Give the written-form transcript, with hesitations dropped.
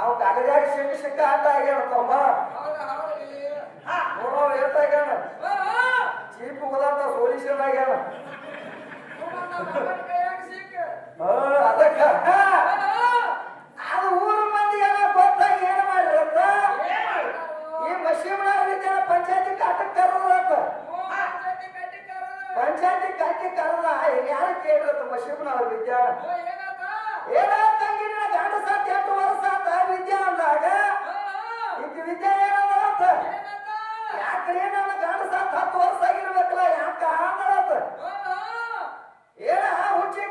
ಅವ್ ಕಾಗದಾಗ ಸಿಕ್ಕ ಆಟ ಆಗ್ಯಾನ ತಮ್ಮ ನೋಡೋ ಏಟಾಗ್ಯಾನ ಚೀಪ್ ಹೋದಂತ ಸೊಲ್ಯೂಷನ್ ಆಗ್ಯಾನ ಅದಕ್ಕ ಅದು ಊರ ಮಂದಿ ಏನ ಗೊತ್ತಾಗಿ ಏನ್ ಮಾಡಿರತ್ತ ಈ ಮಶೀಮನ ವಿದ್ಯಾನ ಪಂಚಾಯತಿ ಕಾಟಕ್ ಕರದತ್ತ ಪಂಚಾಯತಿ ಕಾಟಿ ಕರದ ಯಾರು ಕೇಳಿರತ್ತ ಮಶೀಮನ ವಿದ್ಯಾನ ಏನಾತಂಗಿ ನಿನ್ನ ಗಂಡ ಸತ್ 8 ವರ್ಷ ಆತ ವಿದ್ಯಾ ಅಂದಾಗ ಈಗ ವಿದ್ಯಾ ಏನಂತ ಯಾಕ್ರಿ ನನ್ನ ಗಂಡ ಸತ್ 10 ವರ್ಷ ಆಗಿರ್ಬೇಕಲ್ಲ ಯಾಕ ಅಂದಳತ್ತ ಏನ ಹುಚ್ಚಿ